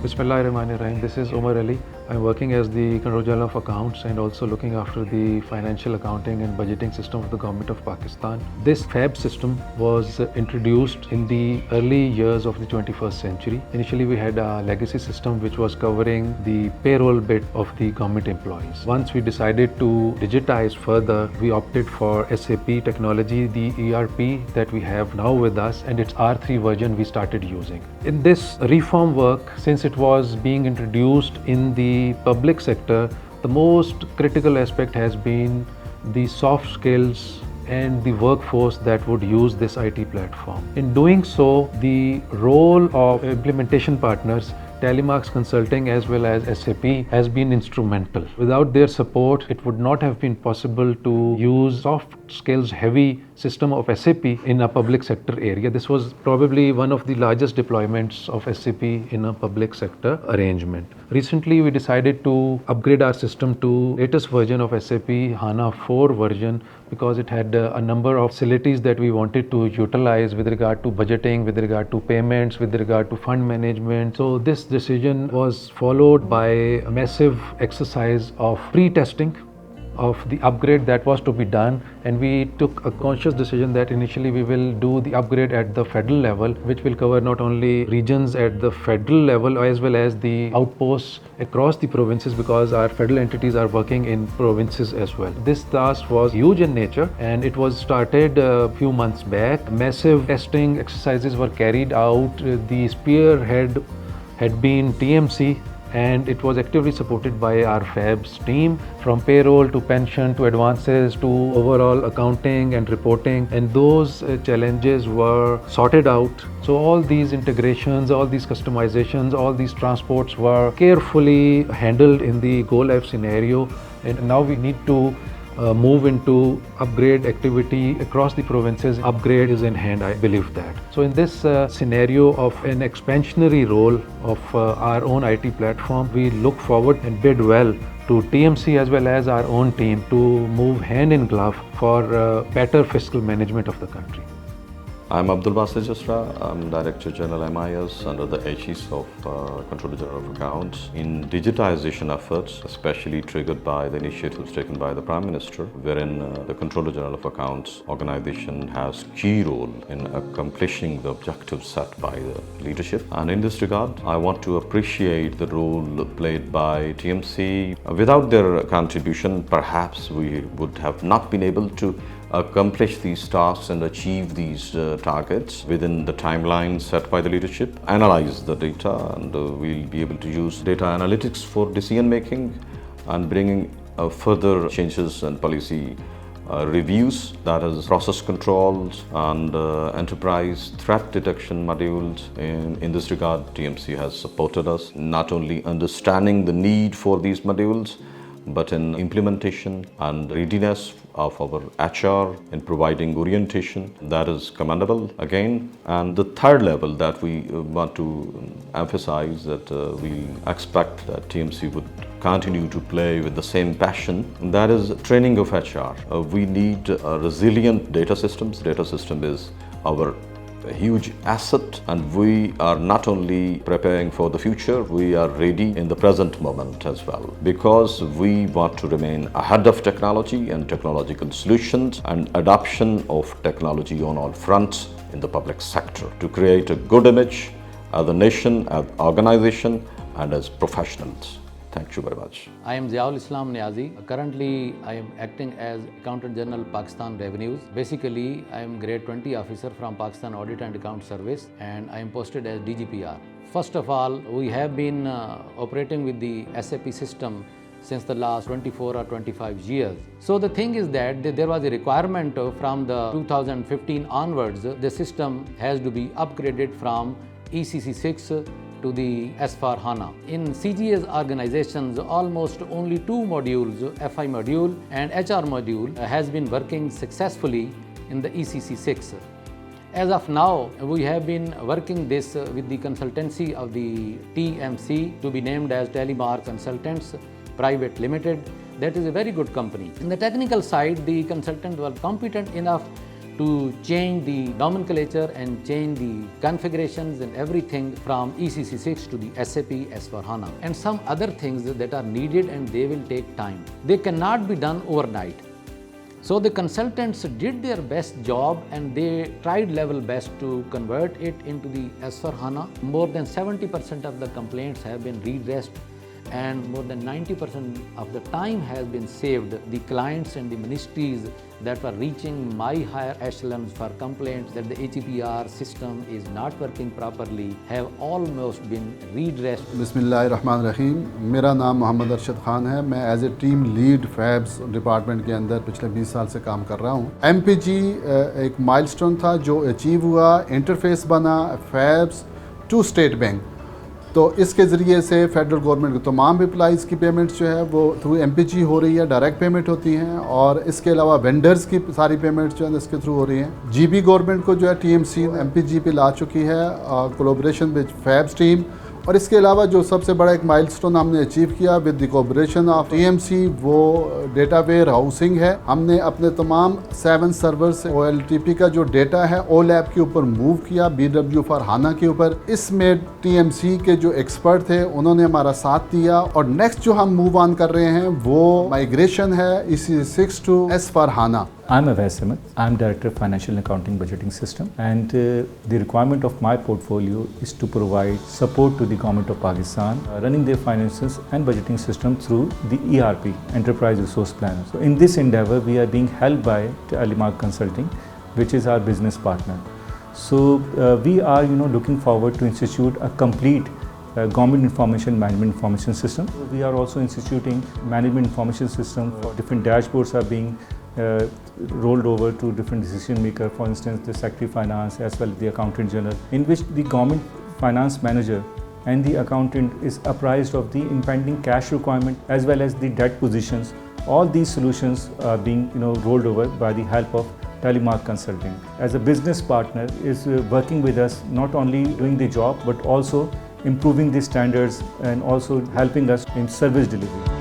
Bismillahirrahmanirrahim. This is Umar. I'm working as the Controller General of Accounts and also looking after the financial accounting and budgeting system of the Government of Pakistan. This FAB system was introduced in the early years of the 21st century. Initially, we had a legacy system which was covering the payroll bit of the government employees. Once we decided to digitize further, we opted for SAP technology, the ERP that we have now with us, and its R3 version we started using. In this reform work, since it was being introduced in the public sector, the most critical aspect has been the soft skills and the workforce that would use this IT platform. In doing so, the role of implementation partners, TallyMarks Consulting as well as SAP, has been instrumental. Without their support, it would not have been possible to use soft skills heavy system of SAP in a public sector area. This was probably one of the largest deployments of SAP in a public sector arrangement. Recently, we decided to upgrade our system to latest version of SAP HANA 4 version because it had a number of facilities that we wanted to utilize with regard to budgeting, with regard to payments, with regard to fund management. So this decision was followed by a massive exercise of pre-testing of the upgrade that was to be done, and we took a conscious decision that initially we will do the upgrade at the federal level, which will cover not only regions at the federal level as well as the outposts across the provinces, because our federal entities are working in provinces as well. This task was huge in nature and it was started a few months back. Massive testing exercises were carried out. The spearhead had been TMC, and it was actively supported by our FABs team, from payroll to pension to advances to overall accounting and reporting, and those challenges were sorted out. So all these integrations, all these customizations, all these transports were carefully handled in the go live scenario, and now we need to move into upgrade activity across the provinces. Upgrade is in hand, I believe that. So in this scenario of an expansionary role of our own IT platform, we look forward and bid well to TMC as well as our own team to move hand in glove for better fiscal management of the country. I'm Abdul Basit Jasra. I'm Director General MIS under the Aegis of Controller General of Accounts. In digitization efforts, especially triggered by the initiatives taken by the Prime Minister, wherein the Controller General of Accounts organization has key role in accomplishing the objectives set by the leadership. And in this regard, I want to appreciate the role played by TMC. Without their contribution, perhaps we would have not been able to accomplish these tasks and achieve these targets within the timeline set by the leadership, analyze the data, and we'll be able to use data analytics for decision making and bringing further changes and policy reviews, that is process controls and enterprise threat detection modules. In this regard, TMC has supported us, not only understanding the need for these modules, but in implementation and readiness of our HR in providing orientation. That is commendable again. And the third level that we want to emphasize, that we expect that TMC would continue to play with the same passion, that is training of HR. We need resilient data systems. Data system is our a huge asset, and we are not only preparing for the future, we are ready in the present moment as well, because we want to remain ahead of technology and technological solutions and adoption of technology on all fronts in the public sector to create a good image as a nation, as organization, and as professionals. Thank you very much. I am Niazi. Currently, I am acting as Accountant General Pakistan Revenues. Basically, I am Grade 20 officer from Pakistan Audit and Account Service, and I am posted as DGPR. First of all, we have been operating with the SAP system since the last 24 or 25 years. So the thing is that there was a requirement from the 2015 onwards, the system has to be upgraded from ECC 6 to the S4 HANA. In CGA's organizations, almost only two modules, FI module and HR module, has been working successfully in the ECC 6. As of now, we have been working this with the consultancy of the TMC, to be named as TallyMarks Consultants Private Limited. That is a very good company. In the technical side, the consultants were competent enough to change the nomenclature and change the configurations and everything from ECC 6 to the SAP S/4HANA, and some other things that are needed, and they will take time. They cannot be done overnight. So the consultants did their best job and they tried level best to convert it into the S/4HANA. More than 70% of the complaints have been redressed, and more than 90% of the time has been saved. The clients and the ministries that were reaching my higher echelons for complaints that the DGPR system is not working properly have almost been redressed. बिस्मिल्लाहिर्रहमानिर्रहीम, मेरा नाम मोहम्मद अरशद खान है। मैं as a team lead fabs department के अंदर पिछले 20 साल से काम कर रहा हूँ। MPG एक माइलस्टोन था जो अचीव हुआ, इंटरफेस बना फैब्स टू स्टेट बैंक। तो इसके ज़रिए से फेडरल गवर्नमेंट को तमाम एम्प्लॉइज़ की पेमेंट्स जो है वो थ्रू MPG हो रही है, डायरेक्ट पेमेंट होती हैं, और इसके अलावा वेंडर्स की सारी पेमेंट्स जो है इसके थ्रू हो रही हैं। GB गवर्नमेंट को जो है TMC MPG पे ला चुकी है कोलैबोरेशन विद फैब्स टीम, और इसके अलावा जो सबसे बड़ा एक माइलस्टोन हमने अचीव किया with the collaboration of TMC, वो डेटा वेयर हाउसिंग है। हमने अपने तमाम 7 सर्वर्स से OLTP का जो डेटा है OLAP के ऊपर मूव किया BW फॉर HANA के ऊपर। इसमें TMC के जो एक्सपर्ट थे उन्होंने हमारा साथ दिया, और नेक्स्ट जो हम मूव ऑन कर रहे हैं वो माइग्रेशन है ECC 6 to S/4HANA। I'm Owais. I'm Director of Financial and Accounting Budgeting System, and the requirement of my portfolio is to provide support to the Government of Pakistan running their finances and budgeting system through the ERP, Enterprise Resource Planner. So in this endeavor, we are being helped by TallyMarks Consulting, which is our business partner. So we are looking forward to institute a complete government information management information system. We are also instituting management information system for different dashboards are being rolled over to different decision maker, for instance the Secretary Finance as well as the Accountant General, in which the government finance manager and the accountant is apprised of the impending cash requirement as well as the debt positions. All these solutions are being rolled over by the help of TallyMarks Consulting. As a business partner is working with us, not only doing the job but also improving the standards and also helping us in service delivery.